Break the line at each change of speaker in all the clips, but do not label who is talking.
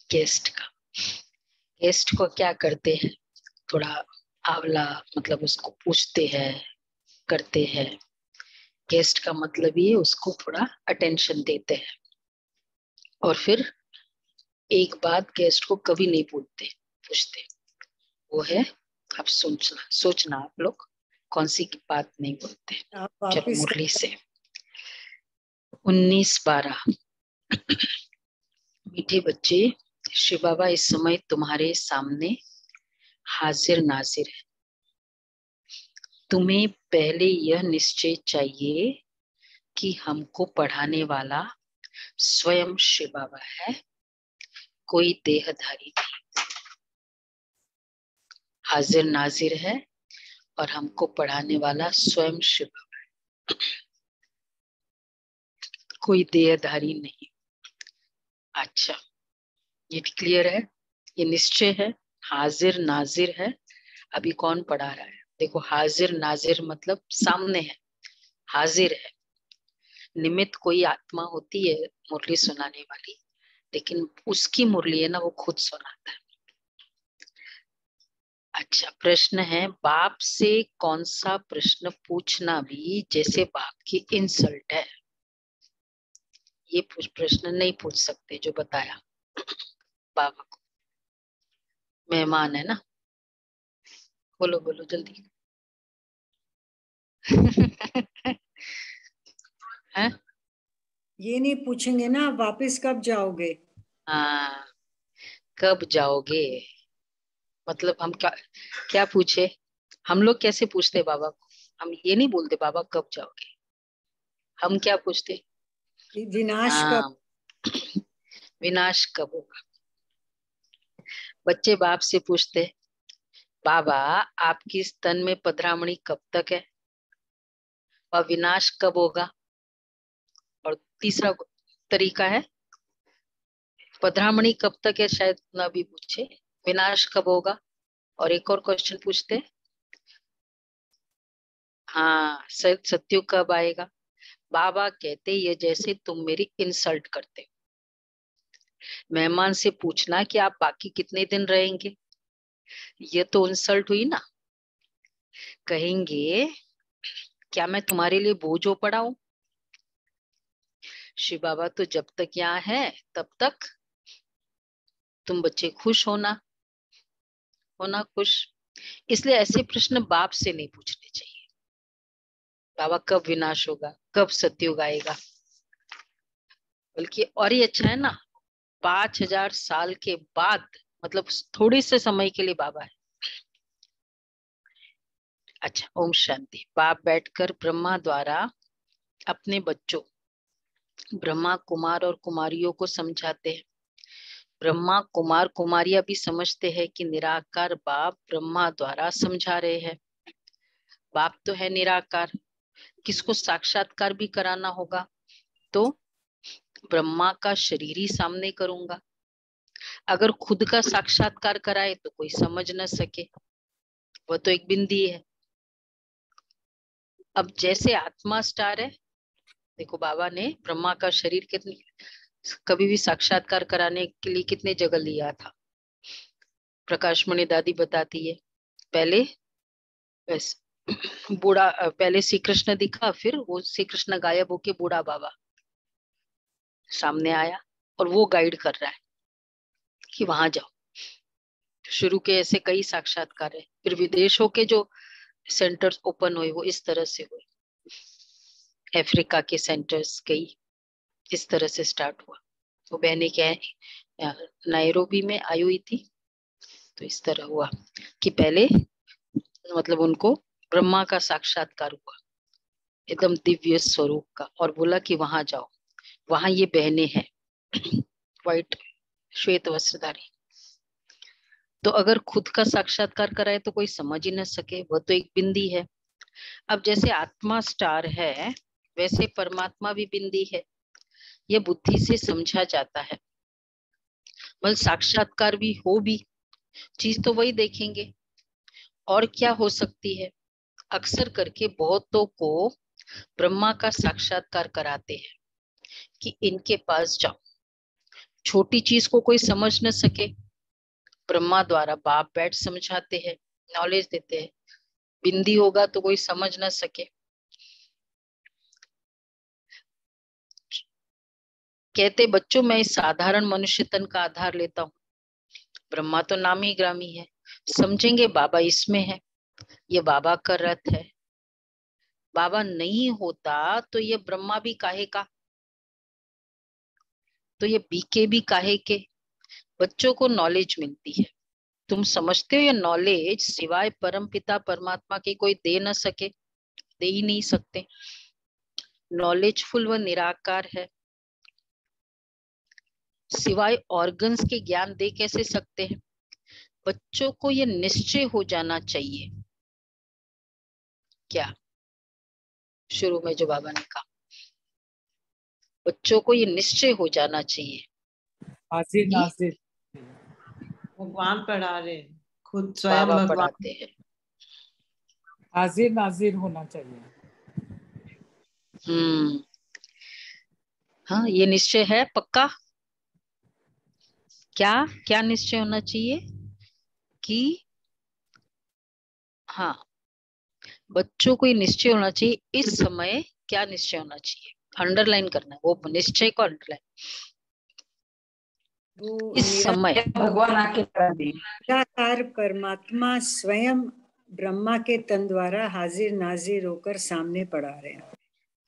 Guest का। Guest को क्या करते हैं, थोड़ा आंवला, मतलब उसको पूछते हैं, करते हैं। गेस्ट का मतलब ये उसको थोड़ा अटेंशन देते हैं। और फिर एक बात गेस्ट को कभी नहीं पूछते, वो है, अब सोचना आप लोग कौन सी बात नहीं बोलते।
आप
चलो
वापिस
मुरली से 19-12। मीठे बच्चे, शिव बाबा इस समय तुम्हारे सामने हाजिर नाजिर है। तुम्हें पहले यह निश्चय चाहिए कि हमको पढ़ाने वाला स्वयं शिव बाबा है, कोई देहधारी नहीं। हाजिर नाजिर है और हमको पढ़ाने वाला स्वयं शिव बाबा है, कोई देहधारी नहीं। अच्छा, ये क्लियर है, ये निश्चय है, हाजिर नाजिर है। अभी कौन पढ़ा रहा है? देखो, हाजिर नाजिर मतलब सामने है, हाजिर है। निमित्त कोई आत्मा होती है मुरली सुनाने वाली, लेकिन उसकी मुरली है ना, वो खुद सुनाता है। अच्छा, प्रश्न है, बाप से कौन सा प्रश्न पूछना भी जैसे बाप की इंसल्ट है। ये प्रश्न नहीं पूछ सकते जो बताया बाबा को। मेहमान है ना, बोलो बोलो जल्दी। है?
ये नहीं पूछेंगे ना वापस कब जाओगे।
हाँ, कब जाओगे, मतलब हम क्या क्या पूछे? हम लोग कैसे पूछते बाबा को? हम ये नहीं बोलते बाबा कब जाओगे, हम क्या पूछते?
कि विनाश कब।
हाँ, विनाश कब होगा। बच्चे बाप से पूछते, बाबा आपकी स्तन में पधरामणी कब तक है, और विनाश कब होगा। और तीसरा तरीका है, पधरामणी कब तक है शायद ना भी पूछे, विनाश कब होगा। और एक और क्वेश्चन पूछते, हाँ सत्युग कब आएगा। बाबा कहते ये जैसे तुम मेरी इंसल्ट करते हो। मेहमान से पूछना कि आप बाकी कितने दिन रहेंगे, ये तो इंसल्ट हुई ना। कहेंगे क्या मैं तुम्हारे लिए बोझ हो पड़ा हूं। शिव बाबा तो जब तक यहाँ है तब तक तुम बच्चे खुश होना, होना खुश। इसलिए ऐसे प्रश्न बाप से नहीं पूछने चाहिए। बाबा कब विनाश होगा, कब सत्युग आएगा। बल्कि और ही अच्छा है ना, 5000 साल के बाद, मतलब थोड़े से समय के लिए बाबा है। अच्छा, ओम शांति। बाप बैठकर ब्रह्मा द्वारा अपने बच्चों ब्रह्मा कुमार और कुमारियों को समझाते हैं। ब्रह्मा कुमार कुमारियां भी समझते हैं कि निराकार बाप ब्रह्मा द्वारा समझा रहे हैं। बाप तो है निराकार, किसको साक्षात्कार भी कराना होगा तो ब्रह्मा का शरीर ही सामने करूंगा। अगर खुद का साक्षात्कार कराए तो कोई समझ न सके, वह तो एक बिंदी है। अब जैसे आत्मा स्टार है, देखो बाबा ने ब्रह्मा का शरीर कितनी कभी भी साक्षात्कार कराने के लिए कितने जगह लिया था। प्रकाशमणि दादी बताती है, पहले बूढ़ा, पहले श्री कृष्ण दिखा, फिर वो श्री कृष्ण गायब होके बूढ़ा बाबा सामने आया और वो गाइड कर रहा है कि वहां जाओ। शुरू के ऐसे कई साक्षात्कार है, फिर विदेशों के जो सेंटर्स ओपन हुए वो इस तरह से हुए। अफ्रीका के सेंटर्स कई इस तरह से स्टार्ट हुआ। तो बहने क्या है, नायरोबी में आई हुई थी, तो इस तरह हुआ कि पहले मतलब उनको ब्रह्मा का साक्षात्कार हुआ, एकदम दिव्य स्वरूप का, और बोला कि वहां जाओ, वहां ये बहनें हैं व्हाइट श्वेत वस्त्रधारी। तो अगर खुद का साक्षात्कार कराए तो कोई समझ ही न सके, वह तो एक बिंदी है। अब जैसे आत्मा स्टार है, वैसे परमात्मा भी बिंदी है। यह बुद्धि से समझा जाता है। मतलब साक्षात्कार भी हो भी, चीज तो वही देखेंगे, और क्या हो सकती है। अक्सर करके बहुतों को ब्रह्मा का साक्षात्कार कराते हैं कि इनके पास जाओ, छोटी चीज को कोई समझ न सके, ब्रह्मा द्वारा बाप बैठ समझाते हैं, नॉलेज देते हैं। बिंदी होगा तो कोई समझ न सके। कहते बच्चों मैं इस साधारण मनुष्य तन का आधार लेता हूँ, ब्रह्मा तो नामी ग्रामी है, समझेंगे बाबा इसमें है, ये बाबा का रथ है। बाबा नहीं होता तो ये ब्रह्मा भी काहे का, तो ये बीके भी काहे के। बच्चों को नॉलेज मिलती है। तुम समझते हो ये नॉलेज सिवाय परम पिता परमात्मा के कोई दे न सके, दे ही नहीं सकते। नॉलेजफुल व निराकार है, सिवाय ऑर्गन्स के ज्ञान दे कैसे सकते हैं। बच्चों को ये निश्चय हो जाना चाहिए, क्या शुरू में जो बाबा ने कहा, बच्चों को ये निश्चय हो जाना चाहिए
हाजिर
कि
नाजिर
भगवान पढ़ा रहे हैं, खुद स्वयं
बाबा
भगवान।
पढ़ाते हैं।
हाजिर नाजिर होना चाहिए।
हाँ, ये निश्चय है पक्का। क्या क्या निश्चय होना चाहिए कि हाँ, बच्चों को ये निश्चय होना चाहिए इस समय। क्या निश्चय होना चाहिए, अंडरलाइन करना है वो निश्चय को, अंडरलाइन।
वो
इस समय
भगवान आके कर दी।
निराकार परमात्मा स्वयं ब्रह्मा के तन द्वारा हाजिर नाजिर होकर सामने पढ़ा रहे हैं।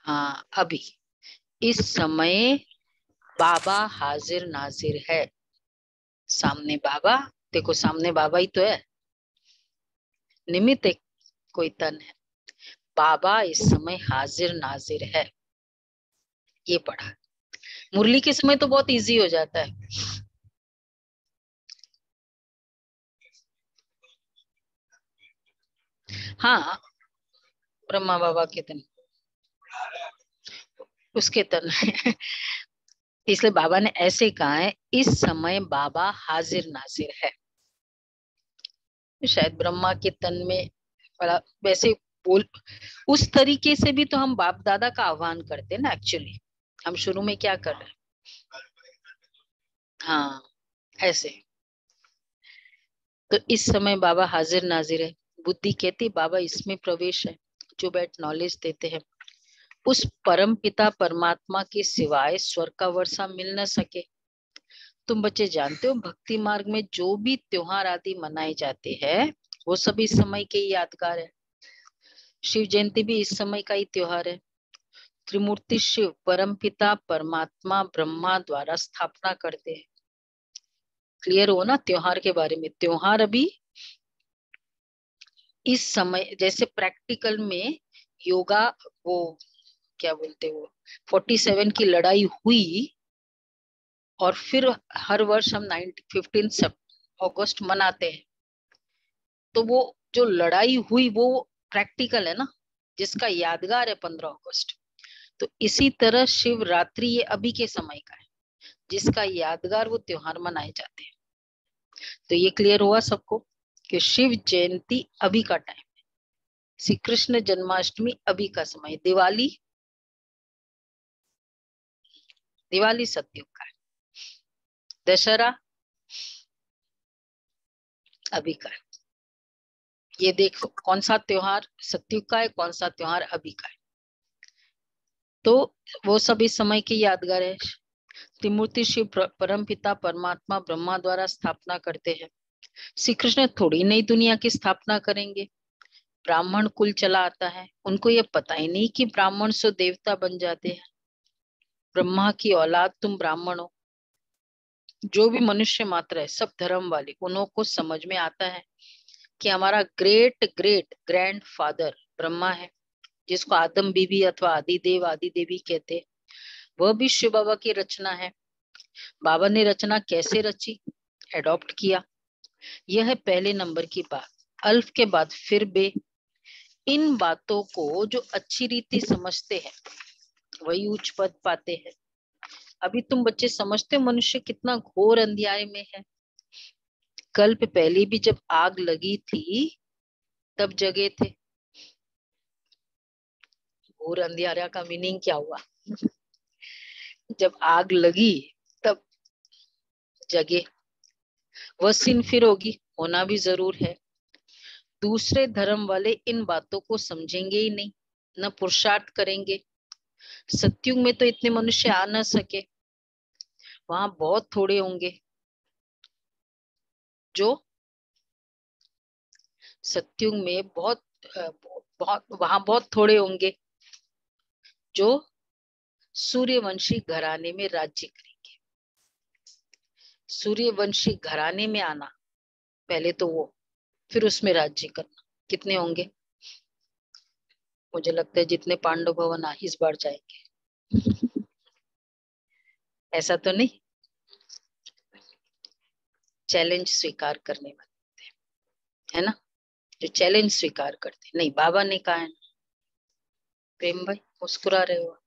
हाँ, अभी इस समय बाबा हाजिर नाजिर है सामने। बाबा देखो, सामने बाबा ही तो है, निमित्त एक कोई तन है। बाबा इस समय हाजिर नाजिर है, ये पढ़ा। मुरली के समय तो बहुत इजी हो जाता है। हाँ, ब्रह्मा बाबा के तन, उसके तन इसलिए बाबा ने ऐसे कहा है इस समय बाबा हाजिर नाजिर है। शायद ब्रह्मा के तन में बड़ा वैसे बोल, उस तरीके से भी तो हम बाप दादा का आह्वान करते हैं ना। एक्चुअली हम शुरू में क्या कर रहे हैं, हाँ ऐसे। तो इस समय बाबा हाजिर नाजिर है। बुद्धि कहती बाबा इसमें प्रवेश है, जो बैठ नॉलेज देते हैं। उस परम पिता परमात्मा के सिवाय स्वर्ग का वर्षा मिल न सके। तुम बच्चे जानते हो भक्ति मार्ग में जो भी त्योहार आदि मनाए जाते हैं वो सब इस समय के ही यादगार है। शिव जयंती भी इस समय का ही त्योहार है। त्रिमूर्ति शिव परम पिता परमात्मा ब्रह्मा द्वारा स्थापना करते हैं। क्लियर हो ना त्योहार के बारे में। त्योहार अभी इस समय, जैसे प्रैक्टिकल में योगा, वो क्या बोलते वो 47 की लड़ाई हुई और फिर हर वर्ष हम 15 अगस्त मनाते हैं। तो वो जो लड़ाई हुई वो प्रैक्टिकल है ना, जिसका यादगार है 15 अगस्त। तो इसी तरह शिवरात्रि ये अभी के समय का है, जिसका यादगार वो त्योहार मनाए जाते हैं। तो ये क्लियर हुआ सबको कि शिव जयंती अभी का टाइम है, श्री कृष्ण जन्माष्टमी अभी का समय, दिवाली दिवाली सतयुग का है, दशहरा अभी का है। ये देखो कौन सा त्योहार सतयुग का है, कौन सा त्योहार अभी का है। तो वो सब इस समय की यादगार है। त्रिमूर्ति शिव परम पिता परमात्मा ब्रह्मा द्वारा स्थापना करते हैं। श्री कृष्ण थोड़ी नई दुनिया की स्थापना करेंगे। ब्राह्मण कुल चला आता है, उनको ये पता ही नहीं कि ब्राह्मण से देवता बन जाते हैं। ब्रह्मा की औलाद तुम ब्राह्मण हो। जो भी मनुष्य मात्र है सब धर्म वाले, उन्हों को समझ में आता है कि हमारा great great grand father Brahma है, जिसको आदम बीबी अथवा आदि देवी कहते हैं। वह भी शिव बाबा की रचना है। बाबा ने रचना कैसे रची, एडॉप्ट किया। यह है पहले नंबर की बात। अल्फ के बाद फिर बे। इन बातों को जो अच्छी रीति समझते हैं वही उच्च पद पाते हैं। अभी तुम बच्चे समझते हो मनुष्य कितना घोर अंधियारे में है। कल्प पहले भी जब आग लगी थी तब जगे थे। घोर अंधियारा का मीनिंग क्या हुआ? जब आग लगी तब जगह, वह सीन फिर होगी, होना भी जरूर है। दूसरे धर्म वाले इन बातों को समझेंगे ही नहीं, न पुरुषार्थ करेंगे। सत्युग में तो इतने मनुष्य आ न सके, वहां बहुत थोड़े होंगे जो सत्युग में वहां बहुत थोड़े होंगे जो सूर्यवंशी घराने में राज्य करेंगे। सूर्यवंशी घराने में आना पहले तो वो, फिर उसमें राज्य करना, कितने होंगे? मुझे लगता है जितने पांडव भवन इस बार जाएंगे। ऐसा तो नहीं? चैलेंज स्वीकार करने वाले है ना, जो चैलेंज स्वीकार करते। नहीं, बाबा ने कहा है ना, प्रेम भाई मुस्कुरा रहे हो,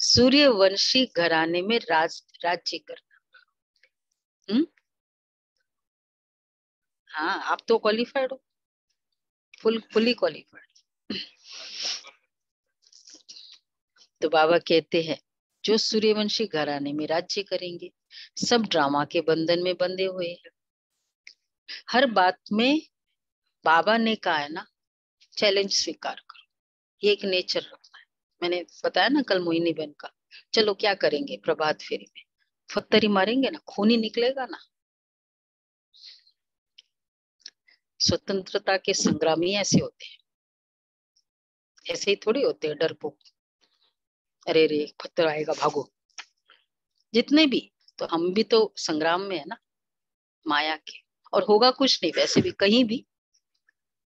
सूर्यवंशी घराने में राज्य करना। हाँ, आप तो क्वालिफाइड हो, फुली क्वालिफाइड। तो बाबा कहते हैं जो सूर्यवंशी घराने में राज्य करेंगे, सब ड्रामा के बंधन में बंधे हुए हैं। हर बात में बाबा ने कहा है ना, चैलेंज स्वीकार करो, ये एक नेचर रखना है। मैंने बताया ना कल मोहिनी बहन का, चलो क्या करेंगे प्रभात फेरी में, फत्तरी मारेंगे ना, खून ही निकलेगा ना। स्वतंत्रता के संग्रामी ऐसे होते हैं, ऐसे ही थोड़ी होते हैं डरपोक, अरे रे पत्थर आएगा भागो। जितने भी, तो हम भी तो संग्राम में है ना माया के, और होगा कुछ नहीं वैसे भी, कहीं भी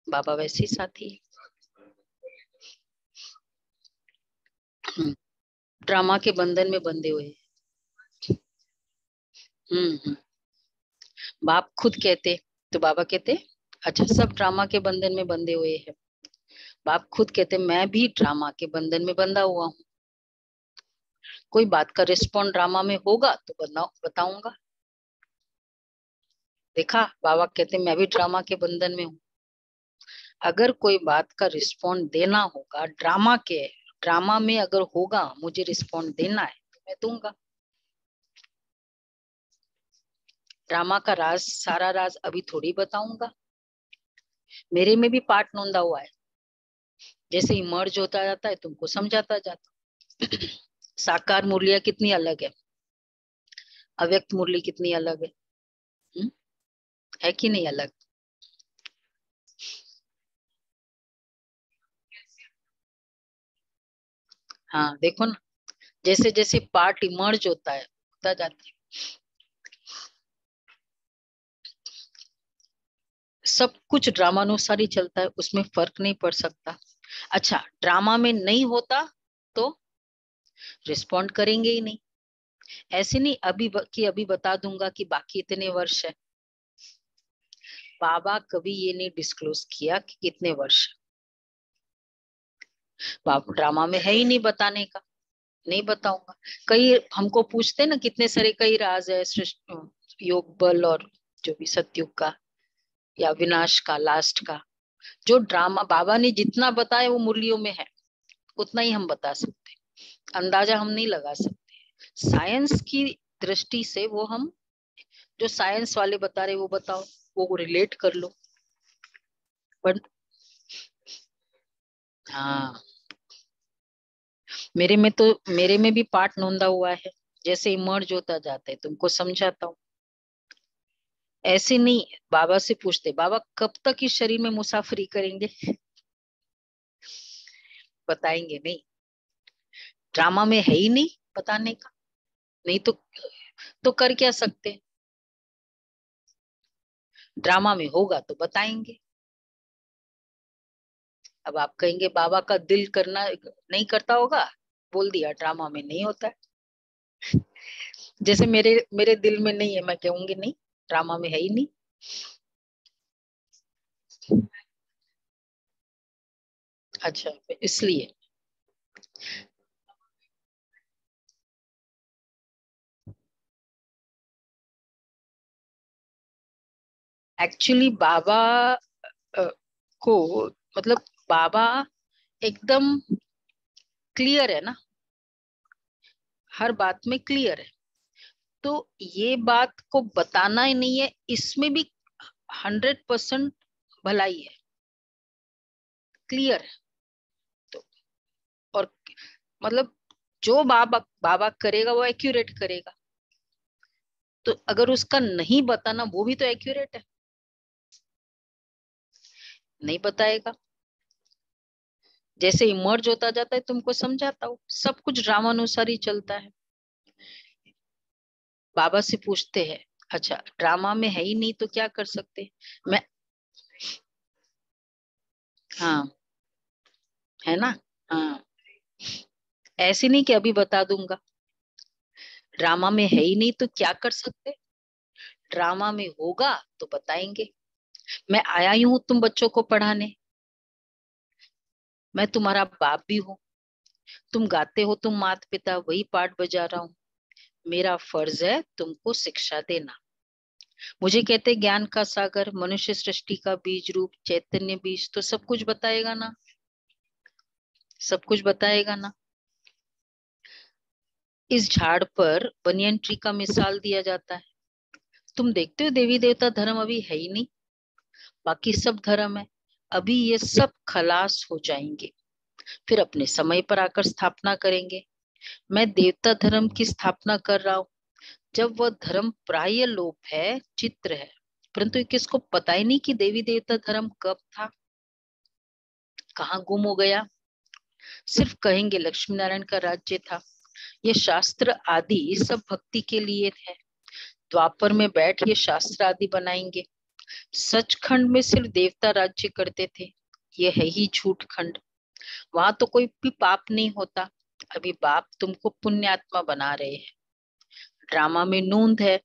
बाबा वैसे ही साथी है। ड्रामा के बंधन में बंधे हुए। बाप खुद कहते, तो बाबा कहते अच्छा सब ड्रामा के बंधन में बंधे हुए हैं। बाप खुद कहते मैं भी ड्रामा के बंधन में बंधा हुआ हूँ, कोई बात का रिस्पॉन्ड ड्रामा में होगा तो बताऊंगा। देखा, बाबा कहते मैं भी ड्रामा के बंधन में हूँ, अगर कोई बात का रिस्पॉन्ड देना होगा ड्रामा में अगर होगा, मुझे रिस्पॉन्ड देना है तो मैं दूंगा। ड्रामा का राज, सारा राज अभी थोड़ी बताऊंगा, मेरे में भी पार्ट नोंदा हुआ है, जैसे इमर्ज होता जाता है तुमको समझाता जाता। साकार मुरलियां कितनी अलग है, अव्यक्त मुरली कितनी अलग है, है कि नहीं अलग? हाँ देखो ना, जैसे जैसे पार्ट इमर्ज होता है होता जाता है, सब कुछ ड्रामानुसार ही चलता है, उसमें फर्क नहीं पड़ सकता। अच्छा, ड्रामा में नहीं होता तो रिस्पॉन्ड करेंगे ही नहीं। ऐसे नहीं अभी बता दूंगा कि बाकी इतने वर्ष है, बाबा कभी ये नहीं डिस्क्लोज किया कि कितने वर्ष। बाबा ड्रामा में है ही नहीं बताने का, नहीं बताऊंगा। कई हमको पूछते ना कितने सारे कई राज है सृष्टि, योग बल और जो भी सतयुग का या विनाश का, लास्ट का, जो ड्रामा बाबा ने जितना बताया वो मुरलियों में है, उतना ही हम बता सकते, अंदाजा हम नहीं लगा सकते। साइंस की दृष्टि से वो हम जो साइंस वाले बता रहे वो बताओ, वो रिलेट कर लो। बट हाँ, मेरे में भी पार्ट नोंदा हुआ है, जैसे इमर्ज होता जाता है तुमको समझाता हूँ। ऐसे नहीं बाबा से पूछते बाबा कब तक इस शरीर में मुसाफरी करेंगे, बताएंगे नहीं, ड्रामा में है ही नहीं बताने का। नहीं तो कर क्या सकते, ड्रामा में होगा तो बताएंगे। अब आप कहेंगे बाबा का दिल करना नहीं करता होगा, बोल दिया ड्रामा में नहीं होता है। जैसे मेरे मेरे दिल में नहीं है, मैं कहूंगी नहीं ड्रामा में है ही नहीं। अच्छा, इसलिए एक्चुअली बाबा को, मतलब बाबा एकदम क्लियर है ना, हर बात में क्लियर है। तो ये बात को बताना ही नहीं है, इसमें भी 100% भलाई है, क्लियर है। तो और मतलब जो बाबा बाबा करेगा वो एक्यूरेट करेगा, तो अगर उसका नहीं बताना वो भी तो एक्यूरेट है, नहीं बताएगा। जैसे इमर्ज होता जाता है, तुमको समझाता हूँ, सब कुछ ड्रामानुसार ही चलता है। बाबा से पूछते हैं, अच्छा ड्रामा में है ही नहीं तो क्या कर सकते? मैं, हाँ है ना, हाँ ऐसे नहीं कि अभी बता दूंगा, ड्रामा में है ही नहीं तो क्या कर सकते, ड्रामा में होगा तो बताएंगे। मैं आया ही हूं तुम बच्चों को पढ़ाने, मैं तुम्हारा बाप भी हूँ, तुम गाते हो तुम माता पिता, वही पाठ बजा रहा हूँ, मेरा फर्ज है तुमको शिक्षा देना। मुझे कहते ज्ञान का सागर, मनुष्य सृष्टि का बीज रूप, चैतन्य बीज, तो सब कुछ बताएगा ना, सब कुछ बताएगा ना। इस झाड़ पर बनियन ट्री का मिसाल दिया जाता है। तुम देखते हो देवी देवता धर्म अभी है ही नहीं, बाकी सब धर्म है, अभी ये सब खलास हो जाएंगे, फिर अपने समय पर आकर स्थापना करेंगे। मैं देवता धर्म की स्थापना कर रहा हूँ, जब वह धर्म प्राय लोप है, चित्र है, परंतु किसको पता ही नहीं कि देवी देवता धर्म कब था, कहाँ गुम हो गया। सिर्फ कहेंगे लक्ष्मी नारायण का राज्य था। ये शास्त्र आदि सब भक्ति के लिए है, द्वापर में बैठ ये शास्त्र आदि बनाएंगे। सचखंड में सिर्फ देवता राज्य करते थे, ये है ही झूठ खंड, वहां तो कोई भी पाप नहीं होता। अभी बाप तुमको पुण्यात्मा बना रहे हैं, ड्रामा में नूंद है।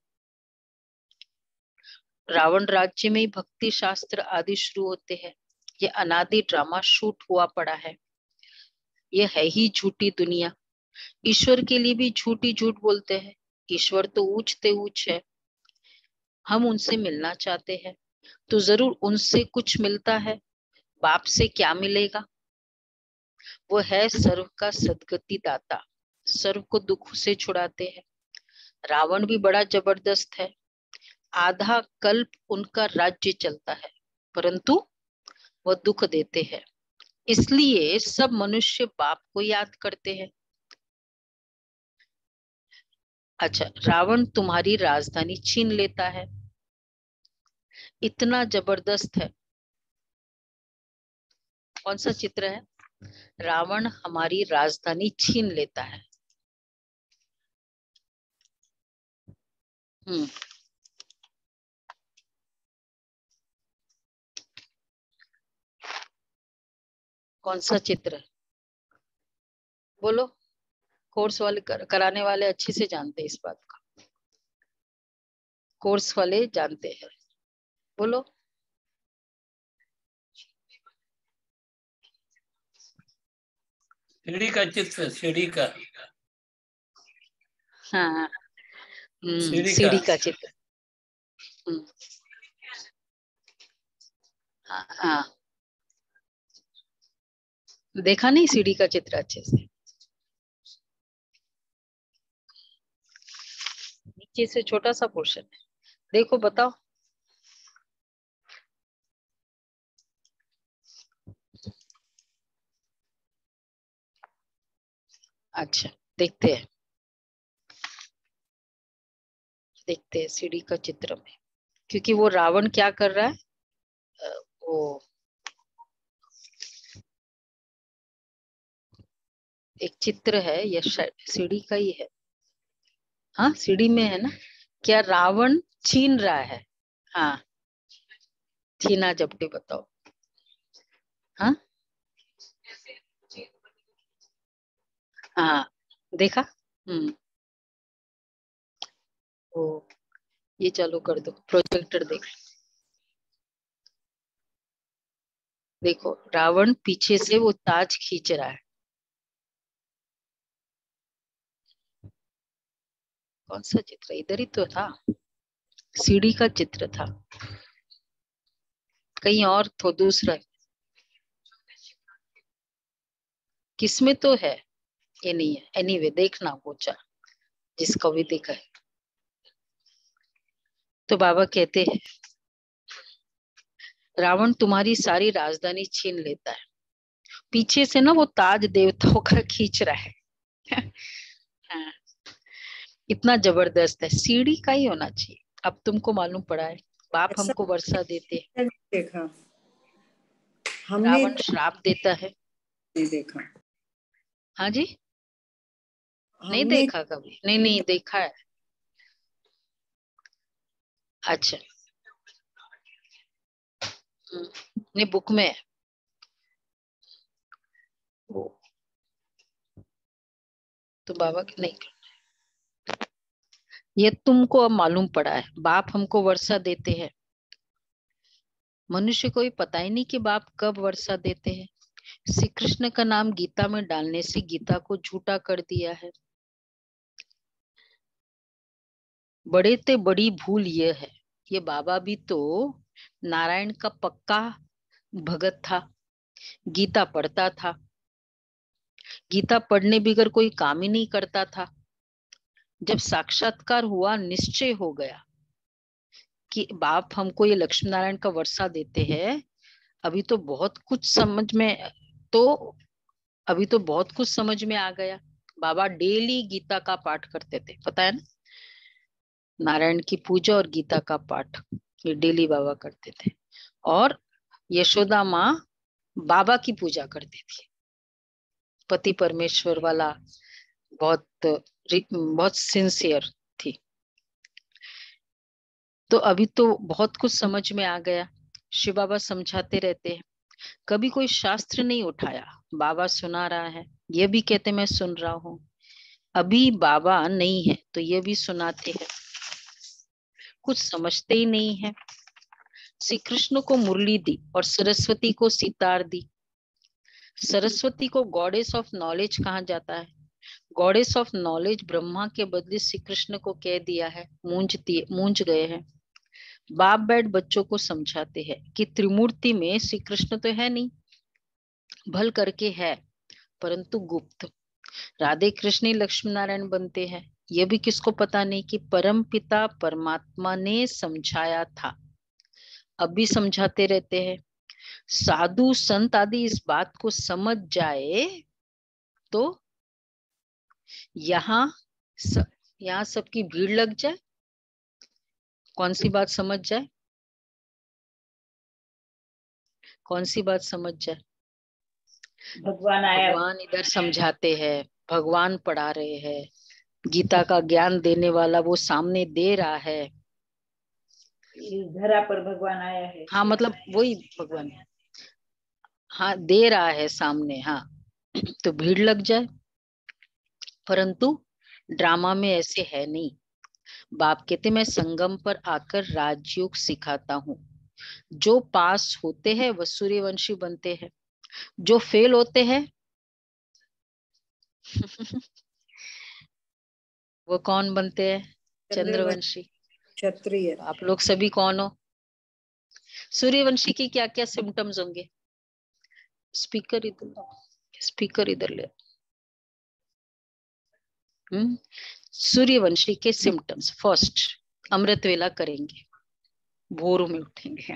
रावण राज्य में ही भक्ति शास्त्र आदि शुरू होते हैं, ये अनादि ड्रामा शूट हुआ पड़ा है, ये है ही झूठी दुनिया। ईश्वर के लिए भी झूठी झूठ बोलते हैं, ईश्वर तो ऊंचते ऊंच है, हम उनसे मिलना चाहते हैं तो जरूर उनसे कुछ मिलता है, बाप से क्या मिलेगा? वो है सर्व का सदगति दाता, सर्व को दुख से छुड़ाते हैं। रावण भी बड़ा जबरदस्त है, आधा कल्प उनका राज्य चलता है, परंतु वह दुख देते हैं, इसलिए सब मनुष्य बाप को याद करते हैं। अच्छा, रावण तुम्हारी राजधानी छीन लेता है, इतना जबरदस्त है। कौन सा चित्र है? रावण हमारी राजधानी छीन लेता है। कौन सा चित्र है? बोलो, कोर्स वाले कराने वाले अच्छे से जानते हैं इस बात का, कोर्स वाले जानते हैं, बोलो।
सीढ़ी का चित्र, सीढ़ी का,
हाँ
सीढ़ी का,
सीढ़ी का चित्र। हाँ हाँ, देखा नहीं सीढ़ी का चित्र अच्छे से? नीचे से छोटा सा पोर्शन है, देखो बताओ। अच्छा, देखते हैं, देखते हैं सीढ़ी का चित्र में, क्योंकि वो रावण क्या कर रहा है, वो एक चित्र है, यह सीढ़ी का ही है। हाँ सीढ़ी में है ना, क्या रावण छीन रहा है? हाँ, छीना झपटी बताओ। हाँ हाँ, देखा। ओ, ये चालू कर दो, प्रोजेक्टर देख। देखो रावण पीछे से वो ताज खींच रहा है, कौन सा चित्र? इधर ही तो था, सीढ़ी का चित्र था, कहीं और तो दूसरा, किसमें तो है, ये नहीं है। एनीवे देखना, पूछा जिसका भी देखा है। तो बाबा कहते हैं रावण तुम्हारी सारी राजधानी छीन लेता है। पीछे से ना वो ताज देवताओं का खींच रहा है। हाँ, इतना जबरदस्त है, सीढ़ी का ही होना चाहिए। अब तुमको मालूम पड़ा है, बाप
ऐसा
हमको वर्षा देते हैं,
नहीं देखा हमने,
रावण श्राप देता है।
नहीं देखा
हाँ जी, नहीं
हमने।
देखा कभी? नहीं नहीं देखा है। अच्छा, नहीं बुक में है वो, तो बाबा की नहीं। ये तुमको अब मालूम पड़ा है, बाप हमको वर्षा देते हैं। मनुष्य को ये पता ही नहीं कि बाप कब वर्षा देते हैं। श्री कृष्ण का नाम गीता में डालने से गीता को झूठा कर दिया है। बड़े ते बड़ी भूल ये है, ये बाबा भी तो नारायण का पक्का भगत था, गीता पढ़ता था। गीता पढ़ने बगैर कोई काम ही नहीं करता था। जब साक्षात्कार हुआ, निश्चय हो गया कि बाप हमको ये लक्ष्मी नारायण का वर्षा देते हैं, अभी तो बहुत कुछ समझ में, तो अभी तो बहुत कुछ समझ में आ गया। बाबा डेली गीता का पाठ करते थे, पता है ना, नारायण की पूजा और गीता का पाठ ये डेली बाबा करते थे। और यशोदा माँ बाबा की पूजा करती थी, पति परमेश्वर वाला, बहुत बहुत सिंसियर थी। तो अभी तो बहुत कुछ समझ में आ गया। शिव बाबा समझाते रहते हैं, कभी कोई शास्त्र नहीं उठाया, बाबा सुना रहा है, ये भी कहते मैं सुन रहा हूँ। अभी बाबा नहीं है तो ये भी सुनाते हैं, कुछ समझते ही नहीं है। श्री कृष्ण को मुरली दी और सरस्वती को सितार दी। सरस्वती को गॉडेस ऑफ नॉलेज कहा जाता है। गॉडेस ऑफ नॉलेज ब्रह्मा के बदले श्री कृष्ण को कह दिया है, मूंझ गए हैं। बाप बैठ बच्चों को समझाते हैं कि त्रिमूर्ति में श्री कृष्ण तो है नहीं, भल करके है परंतु गुप्त। राधे कृष्ण ही लक्ष्मी नारायण बनते हैं, यह भी किसको पता नहीं कि परम पिता परमात्मा ने समझाया था। अब भी समझाते रहते हैं। साधु संत आदि इस बात को समझ जाए तो यहाँ यहाँ सबकी भीड़ लग जाए। कौन सी बात समझ जाए? कौन सी बात समझ जाए?
भगवान आया।
भगवान इधर समझाते हैं, भगवान पढ़ा रहे हैं, गीता का ज्ञान देने वाला वो सामने दे रहा है।
इस धरा पर भगवान आया है।
हाँ मतलब वही भगवान, हाँ दे रहा है सामने, हाँ तो भीड़ लग जाए। परंतु ड्रामा में ऐसे है नहीं। बाप कहते मैं संगम पर आकर राजयोग सिखाता हूँ। जो पास होते हैं वह सूर्यवंशी बनते हैं, जो फेल होते हैं वो कौन बनते हैं? चंद्रवंशी।
क्षत्रिय।
तो आप लोग सभी कौन हो? सूर्यवंशी की क्या क्या सिम्टम्स होंगे? स्पीकर इधर, स्पीकर इधर ले। सूर्यवंशी के सिम्टम्स, फर्स्ट अमृत वेला करेंगे, भोर में उठेंगे।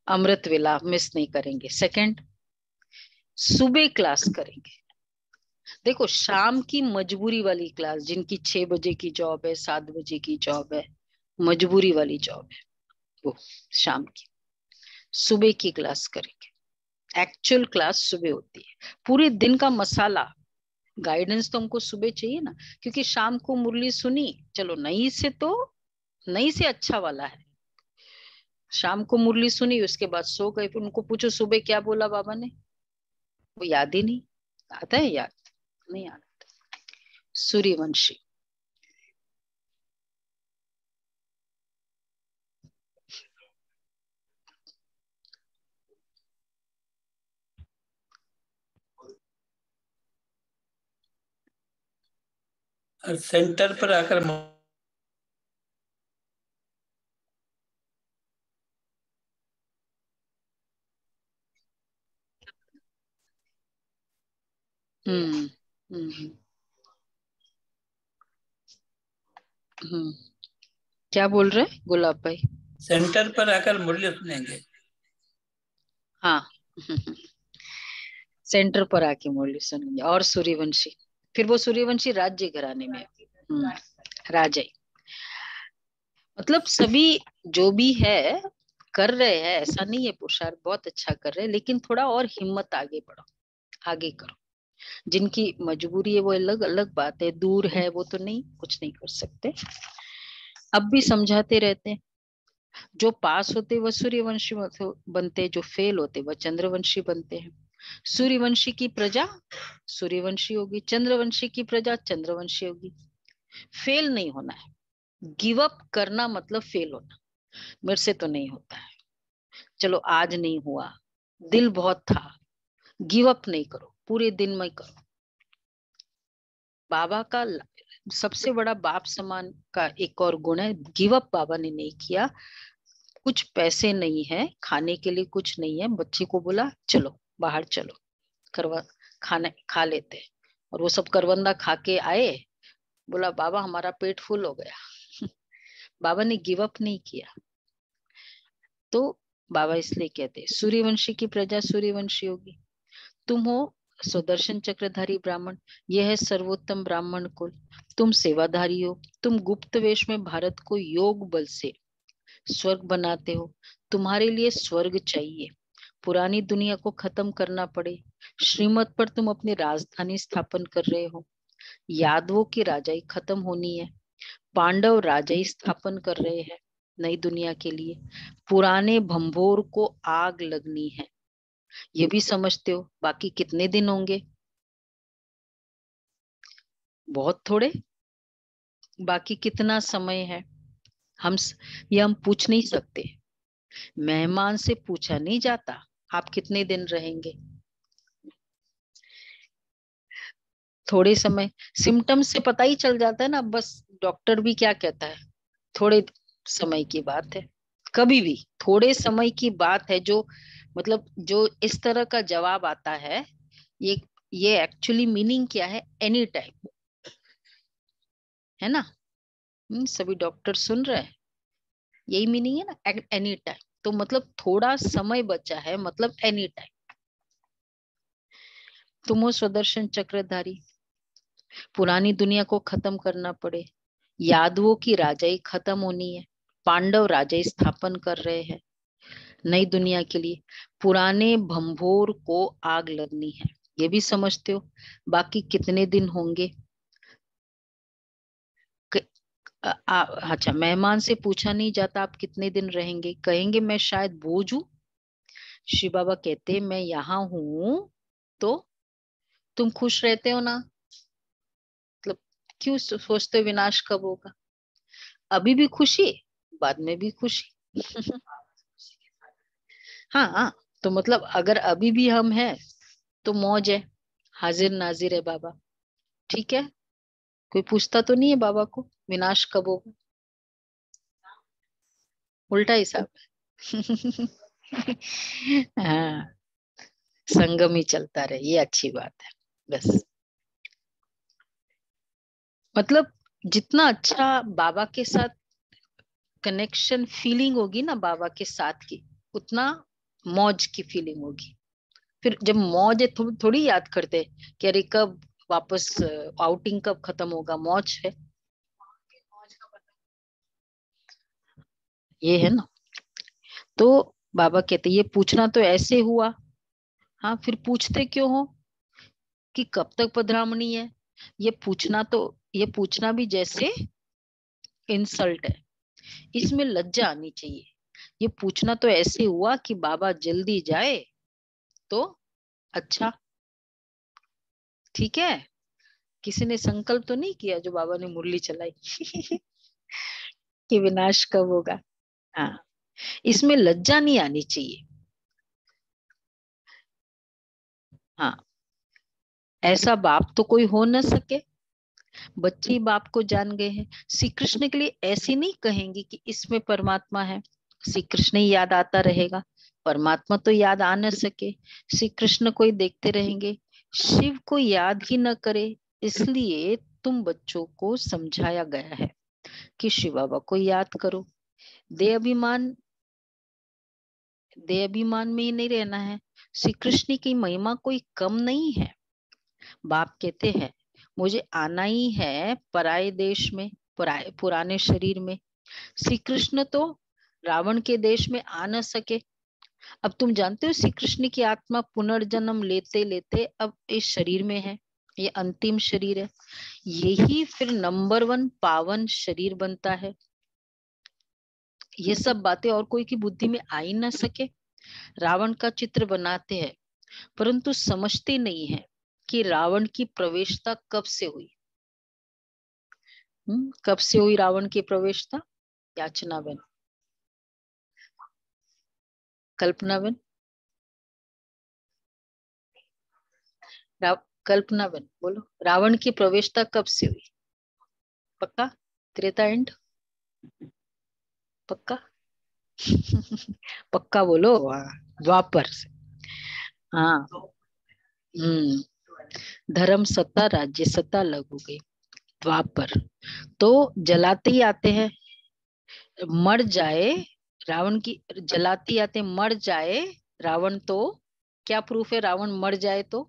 अमृत वेला मिस नहीं करेंगे। सेकंड, सुबह क्लास करेंगे। देखो शाम की मजबूरी वाली क्लास, जिनकी 6 बजे की जॉब है, 7 बजे की जॉब है, मजबूरी वाली जॉब है, वो शाम की। सुबह की क्लास करेंगे, एक्चुअल क्लास सुबह होती है। पूरे दिन का मसाला गाइडेंस तो हमको सुबह चाहिए ना, क्योंकि शाम को मुरली सुनी, चलो नहीं से तो नहीं से अच्छा वाला है। शाम को मुरली सुनी, उसके बाद सो गए, फिर उनको पूछो सुबह क्या बोला बाबा ने, वो याद ही नहीं आता है, याद नहीं आता। सूर्यवंशी।
और सेंटर पर आकर
हम्म हम्म क्या बोल रहे गुलाब भाई?
सेंटर पर आकर मुरली सुनेंगे।
हाँ सेंटर पर आके मुरली सुनेंगे। और सूर्यवंशी, फिर वो सूर्यवंशी राज्य घराने में राजा ही। मतलब सभी जो भी है कर रहे हैं, ऐसा नहीं है, पुरुषार्थ बहुत अच्छा कर रहे हैं, लेकिन थोड़ा और हिम्मत आगे बढ़ो, आगे करो। जिनकी मजबूरी है वो अलग अलग बात है, दूर है वो तो नहीं, कुछ नहीं कर सकते। अब भी समझाते रहते हैं, जो पास होते वह सूर्यवंशी बनते, जो फेल होते वह चंद्रवंशी बनते हैं। सूर्यवंशी की प्रजा सूर्यवंशी होगी, चंद्रवंशी की प्रजा चंद्रवंशी होगी। फेल नहीं होना है, गिव अप करना मतलब फेल होना। मेरे से तो नहीं होता है, चलो आज नहीं हुआ, दिल बहुत था, गिव अप नहीं करो, पूरे दिन में करो। बाबा का सबसे बड़ा बाप समान का एक और गुण है, गिव अप बाबा ने नहीं किया। कुछ पैसे नहीं है, खाने के लिए कुछ नहीं है, बच्चे को बोला चलो बाहर चलो, करवा खाना खा लेते हैं। और वो सब करवंदा खा के आए, बोला बाबा हमारा पेट फुल हो गया बाबा ने गिव अप नहीं किया। तो बाबा इसलिए कहते सूर्यवंशी की प्रजा सूर्यवंशी होगी। तुम हो सुदर्शन चक्रधारी ब्राह्मण, यह है सर्वोत्तम ब्राह्मण कुल। तुम सेवाधारी हो, तुम गुप्त वेश में भारत को योग बल से स्वर्ग बनाते हो। तुम्हारे लिए स्वर्ग चाहिए, पुरानी दुनिया को खत्म करना पड़े। श्रीमत पर तुम अपनी राजधानी स्थापन कर रहे हो। यादवों की राजाई खत्म होनी है, पांडव राजाई स्थापन कर रहे हैं नई दुनिया के लिए। पुराने भंभोर को आग लगनी है, ये भी समझते हो। बाकी कितने दिन होंगे? बहुत थोड़े। बाकी कितना समय है ये हम पूछ नहीं सकते। मेहमान से पूछा नहीं जाता आप कितने दिन रहेंगे। थोड़े समय, सिम्टम्स से पता ही चल जाता है ना। बस डॉक्टर भी क्या कहता है, थोड़े समय की बात है। कभी भी थोड़े समय की बात है, जो मतलब जो इस तरह का जवाब आता है, ये ये एक्चुअली मीनिंग क्या है? एनी टाइम, है ना। सभी डॉक्टर सुन रहे हैं, यही मीनिंग है ना, एनी टाइम। तो मतलब थोड़ा समय बचा है, मतलब एनी टाइम। तुम हो सुदर्शन चक्रधारी, पुरानी दुनिया को खत्म करना पड़े। यादवों की राजाई खत्म होनी है, पांडव राजाई स्थापन कर रहे हैं नई दुनिया के लिए। पुराने भंभोर को आग लगनी है, ये भी समझते हो। बाकी कितने दिन होंगे? अच्छा, मेहमान से पूछा नहीं जाता आप कितने दिन रहेंगे, कहेंगे मैं शायद बोझ हूं। शिव बाबा कहते मैं यहाँ हूं तो तुम खुश रहते हो ना, मतलब क्यों सोचते हो विनाश कब होगा? अभी भी खुशी, बाद में भी खुशी हाँ हाँ, तो मतलब अगर अभी भी हम हैं तो मौज है, हाजिर नाजिर है बाबा। ठीक है, कोई पूछता तो नहीं है बाबा को विनाश कब होगा। उल्टा हिसाब हाँ, संगम ही चलता रहे, ये अच्छी बात है। बस मतलब जितना अच्छा बाबा के साथ कनेक्शन फीलिंग होगी ना बाबा के साथ की, उतना मौज की फीलिंग होगी। फिर जब मौज है थोड़ी याद करते कि अरे कब वापस आउटिंग कब खत्म होगा, मौज है ये, है ना। तो बाबा कहते ये पूछना तो ऐसे हुआ। हाँ, फिर पूछते क्यों हो कि कब तक पधरामणी है? ये पूछना भी जैसे इंसल्ट है, इसमें लज्जा आनी चाहिए। ये पूछना तो ऐसे हुआ कि बाबा जल्दी जाए तो अच्छा। ठीक है, किसी ने संकल्प तो नहीं किया जो बाबा ने मुरली चलाई कि विनाश कब होगा। हाँ, इसमें लज्जा नहीं आनी चाहिए। हाँ, ऐसा बाप तो कोई हो न सके। बच्चे बाप को जान गए हैं, श्री कृष्ण के लिए ऐसे नहीं कहेंगे कि इसमें परमात्मा है, श्री कृष्ण ही याद आता रहेगा, परमात्मा तो याद आ न सके, श्री कृष्ण को ही देखते रहेंगे, शिव को याद ही न करे। इसलिए तुम बच्चों को समझाया गया है कि शिव बाबा को याद करो। देह अभिमान में ही नहीं रहना है। श्री कृष्ण की महिमा कोई कम नहीं है। बाप कहते हैं मुझे आना ही है पराये देश में, पुराने शरीर में। श्री कृष्ण तो रावण के देश में आ न सके। अब तुम जानते हो श्री कृष्ण की आत्मा पुनर्जन्म लेते लेते अब इस शरीर में है, ये अंतिम शरीर है। यही फिर नंबर 1 पावन शरीर बनता है। ये सब बातें और कोई की बुद्धि में आ ही ना सके। रावण का चित्र बनाते हैं परंतु समझते नहीं है कि रावण की प्रवेशता कब से हुई। कब से हुई रावण की प्रवेशता? याचना बन, कल्पना बन, कल्पना बन बोलो, रावण की प्रवेशता कब से हुई? पक्का? त्रेता एंड? पक्का? पक्का बोलो। द्वापर से। हाँ। धर्म सत्ता राज्य सत्ता लगू गई द्वापर। तो जलाते ही आते हैं, मर जाए रावण की, जलाते आते मर जाए रावण। तो क्या प्रूफ है रावण मर जाए तो?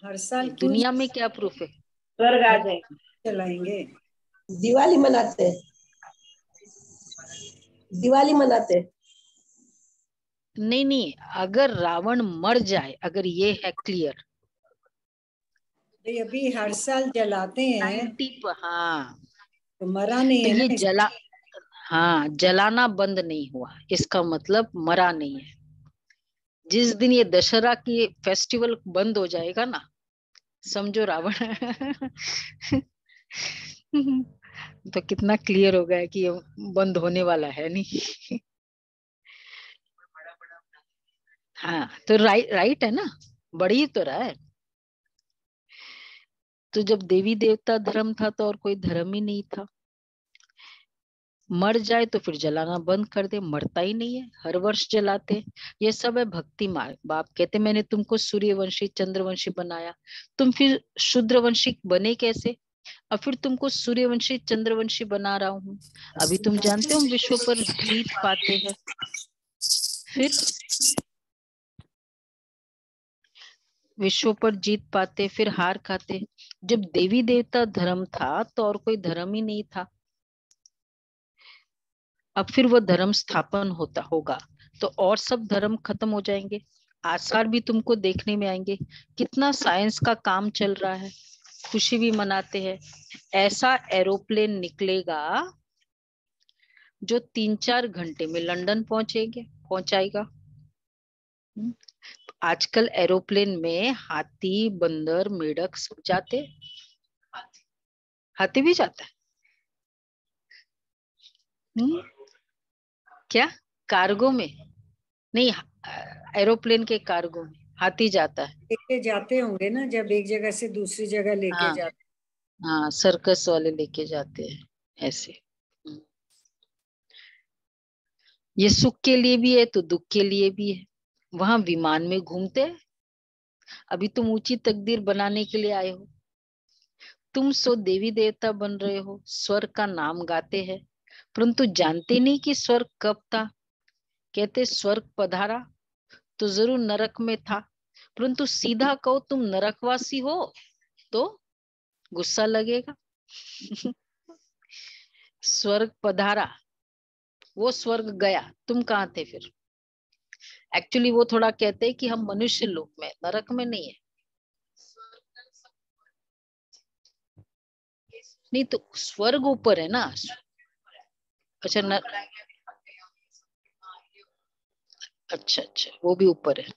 हर साल क्यों
दुनिया में क्या प्रूफ है?
स्वर्ग आ जाए।
चलाएंगे?
दिवाली मनाते, दिवाली मनाते।
नहीं नहीं, अगर रावण मर जाए, अगर ये है क्लियर।
अभी हर साल जलाते हैं
90 हाँ,
तो मरा नहीं
तो
है
ये
ना।
जला, हाँ जलाना बंद नहीं हुआ, इसका मतलब मरा नहीं है। जिस दिन ये दशहरा की फेस्टिवल बंद हो जाएगा ना, समझो रावण तो कितना क्लियर हो गया कि ये बंद होने वाला है नहीं। हाँ तो राइट है ना, बड़ी तो रहा है। तो जब देवी देवता धर्म था तो और कोई धर्म ही नहीं था। मर जाए तो फिर जलाना बंद कर दे, मरता ही नहीं है, हर वर्ष जलाते। ये सब है भक्ति मार्ग। बाप कहते मैंने तुमको सूर्यवंशी चंद्रवंशी बनाया, तुम फिर शूद्रवंशी बने कैसे? अब फिर तुमको सूर्यवंशी चंद्रवंशी बना रहा हूँ। अभी तुम जानते हो हम विश्व पर जीत पाते हैं, फिर विश्व पर जीत पाते, फिर हार खाते। जब देवी देवता धर्म था तो और कोई धर्म ही नहीं था। अब फिर वो धर्म स्थापन होता होगा तो और सब धर्म खत्म हो जाएंगे। आसार भी तुमको देखने में आएंगे। कितना साइंस का काम चल रहा है, खुशी भी मनाते हैं। ऐसा एरोप्लेन निकलेगा जो 3-4 घंटे में लंदन पहुंचाएगा। आजकल एरोप्लेन में हाथी बंदर मेढक सब जाते, हाथी भी जाता है। क्या कार्गो में? नहीं, एरोप्लेन के कार्गो में हाथी जाता है।
लेके जाते होंगे ना, जब एक जगह से दूसरी जगह लेके
हाँ
जाते।
हाँ, सर्कस वाले लेके जाते हैं ऐसे। ये सुख के लिए भी है तो दुख के लिए भी है। वहां विमान में घूमते हैं। अभी तुम ऊंची तकदीर बनाने के लिए आए हो। तुम सो देवी देवता बन रहे हो, स्वर्ग का नाम गाते हैं परंतु जानते नहीं कि स्वर्ग कब था। कहते स्वर्ग पधारा तो जरूर नरक में था, परंतु सीधा कहो तुम नरकवासी हो तो गुस्सा लगेगा। स्वर्ग पधारा, वो स्वर्ग गया, तुम कहाँ थे फिर? एक्चुअली वो थोड़ा कहते हैं कि हम मनुष्य लोक में, नरक में नहीं है। नहीं तो स्वर्ग ऊपर है ना। अच्छा अच्छा अच्छा, वो भी ऊपर है।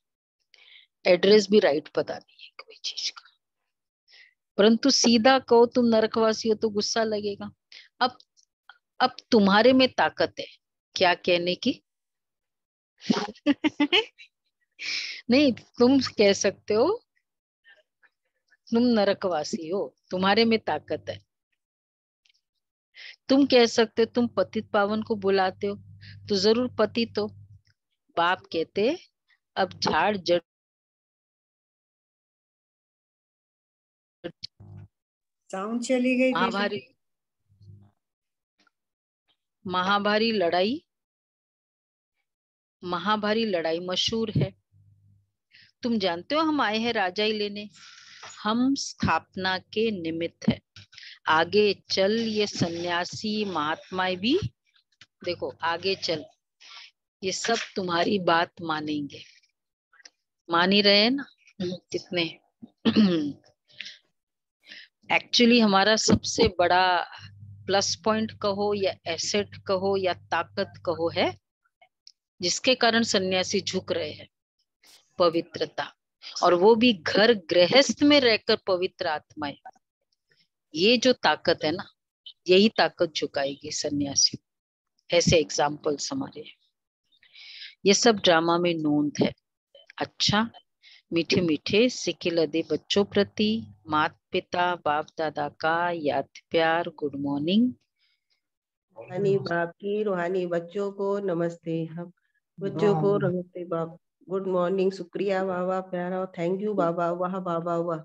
एड्रेस भी राइट पता नहीं है कोई चीज का, परंतु सीधा कहो तुम नरकवासी हो तो गुस्सा लगेगा। अब तुम्हारे में ताकत है क्या कहने की? नहीं, तुम कह सकते हो तुम नरकवासी हो, तुम्हारे में ताकत है। तुम कह सकते हो तुम पतित पावन को बुलाते हो तो जरूर पतित हो। बाप कहते अब झाड़ जड़
साउंड चली गई दीदी।
महाभारी महाभारी लड़ाई, महाभारी लड़ाई मशहूर है। तुम जानते हो हम आए हैं राजाई लेने, हम स्थापना के निमित्त है। आगे चल ये सन्यासी महात्माएं भी देखो, आगे चल ये सब तुम्हारी बात मानेंगे। मान ही रहे हैं ना कितने। एक्चुअली हमारा सबसे बड़ा प्लस पॉइंट कहो या एसेट कहो या ताकत कहो है, जिसके कारण सन्यासी झुक रहे हैं, पवित्रता। और वो भी घर गृहस्थ में रहकर पवित्र आत्माएं। ये जो ताकत है ना, यही ताकत झुकाएगी सन्यासी। ऐसे एग्जाम्पल्स हमारे, ये सब ड्रामा में नोंद है। अच्छा, मीठे मीठे सिके लदे बच्चों प्रति माता पिता बाप दादा का याद प्यार, गुड मॉर्निंग।
रूहानी बाप की रूहानी बच्चों को नमस्ते। हम बच्चों को नमस्ते बाप, गुड मॉर्निंग, शुक्रिया बाबा, प्यारा, थैंक यू बाबा, वाह बाबा वाह।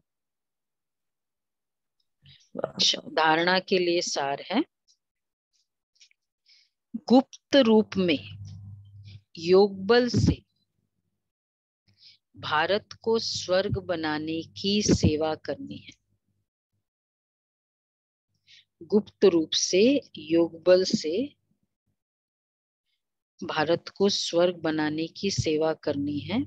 धारणा के लिए सार है, गुप्त रूप में योग बल से भारत को स्वर्ग बनाने की सेवा करनी है। गुप्त रूप से योग बल से भारत को स्वर्ग बनाने की सेवा करनी है।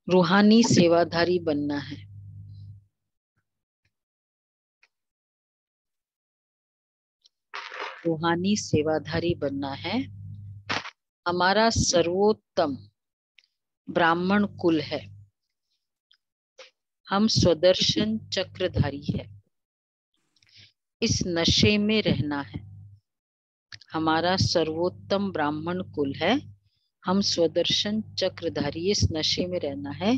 रूहानी सेवाधारी बनना है। रूहानी सेवाधारी बनना है। हमारा सर्वोत्तम ब्राह्मण कुल है। हम स्वदर्शन चक्रधारी है। इस नशे में रहना है। हमारा सर्वोत्तम ब्राह्मण कुल है। हम स्वदर्शन चक्रधारी, इस नशे में रहना है।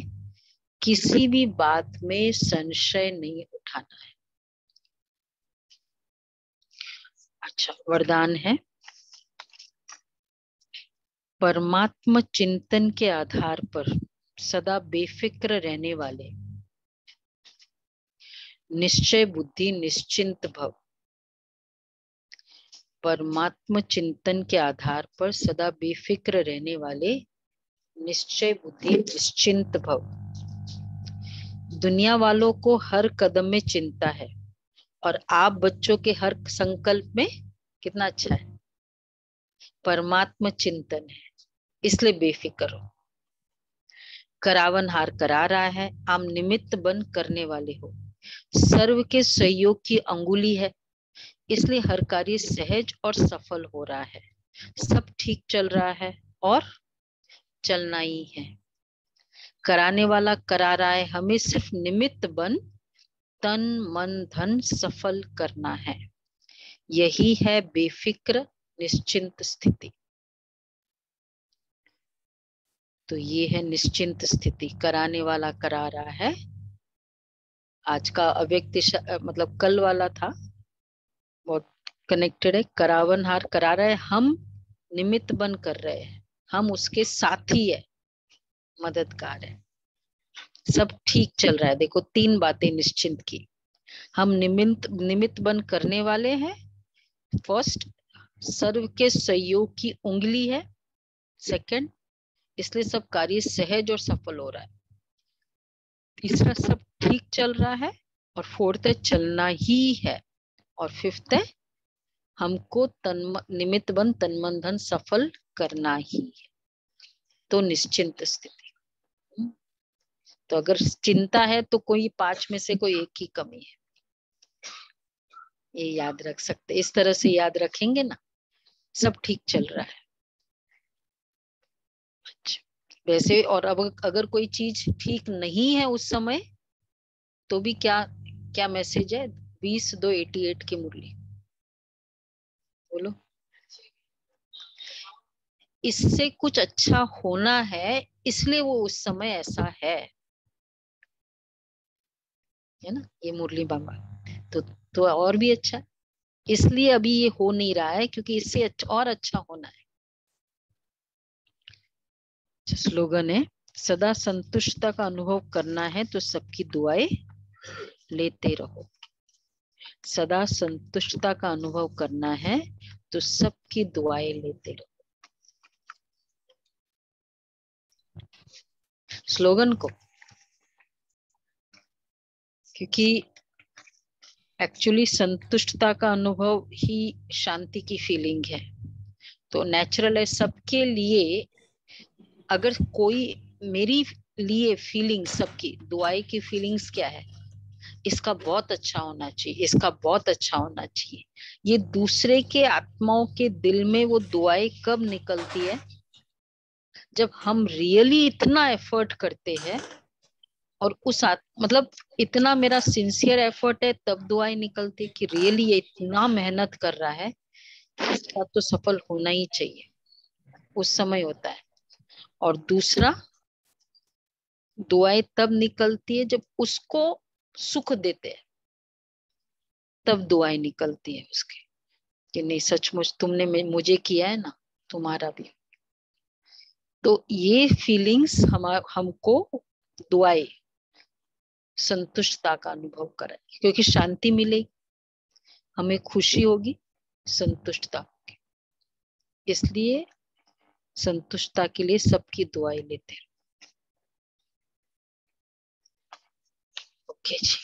किसी भी बात में संशय नहीं उठाना है। अच्छा, वरदान है, परमात्मा चिंतन के आधार पर सदा बेफिक्र रहने वाले, निश्चय बुद्धि निश्चिंत भव। परमात्मा चिंतन के आधार पर सदा बेफिक्र रहने वाले, निश्चय बुद्धि निश्चिंत भव। दुनिया वालों को हर कदम में चिंता है, और आप बच्चों के हर संकल्प में कितना अच्छा है, परमात्मा चिंतन है, इसलिए बेफिक्र हो। करावन हार करा रहा है, आप निमित्त बन करने वाले हो। सर्व के सहयोग की अंगुली है, इसलिए हर कार्य सहज और सफल हो रहा है। सब ठीक चल रहा है और चलना ही है। कराने वाला करा रहा है, हमें सिर्फ निमित्त बन तन मन धन सफल करना है। यही है बेफिक्र निश्चिंत स्थिति। तो ये है निश्चिंत स्थिति। कराने वाला करा रहा है। आज का अव्यक्त मतलब कल वाला था, बहुत कनेक्टेड है। करावन हार करा रहा है, हम निमित्त बन कर रहे हैं, हम उसके साथी है, मददगार है। सब ठीक चल रहा है। देखो, तीन बातें निश्चिंत की। हम निमित्त बन करने वाले हैं। फर्स्ट, सर्व के सहयोग की उंगली है। सेकंड, इसलिए सब कार्य सहज और सफल हो रहा है। तीसरा, सब ठीक चल रहा है। और फोर्थ है, चलना ही है। और फिफ्थ है, हमको निमित्त बन तन मन धन सफल करना ही है। तो निश्चिंत स्थिति। तो अगर चिंता है तो कोई पांच में से कोई एक की कमी है, ये याद रख सकते। इस तरह से याद रखेंगे ना, सब ठीक चल रहा है। अच्छा, वैसे और अब अगर कोई चीज ठीक नहीं है उस समय, तो भी क्या क्या मैसेज है? 20-2-88 की मुरली बोलो। इससे कुछ अच्छा होना है, इसलिए वो उस समय ऐसा है ना, ये मुरली बाबा। तो और भी अच्छा। इसलिए अभी ये हो नहीं रहा है, क्योंकि इससे और अच्छा होना है। स्लोगन है, सदा संतुष्टता का अनुभव करना है तो सबकी दुआएं लेते रहो। सदा संतुष्टता का अनुभव करना है तो सबकी दुआएं लेते रहो। स्लोगन को, क्योंकि एक्चुअली संतुष्टता का अनुभव ही शांति की फीलिंग है, तो नेचुरल है सबके लिए। अगर कोई मेरी लिए फीलिंग, सबकी दुआएं की फीलिंग्स क्या है, इसका बहुत अच्छा होना चाहिए, इसका बहुत अच्छा होना चाहिए। ये दूसरे के आत्माओं के दिल में वो दुआएं कब निकलती है, जब हम रियली इतना एफर्ट करते हैं और उस मतलब इतना मेरा सिंसियर एफर्ट है, तब दुआएं निकलती है कि रियली ये इतना मेहनत कर रहा है, इसका तो सफल होना ही चाहिए, उस समय होता है। और दूसरा, दुआएं तब निकलती है जब उसको सुख देते हैं, तब दुआएं निकलती है उसके, कि नहीं सचमुच तुमने मुझे किया है ना, तुम्हारा भी। तो ये फीलिंग्स हमको दुआएं संतुष्टता का अनुभव कराए, क्योंकि शांति मिलेगी, हमें खुशी होगी, संतुष्टता होगी। इसलिए संतुष्टता के लिए सबकी दुआएं लेते हैं। ओके जी।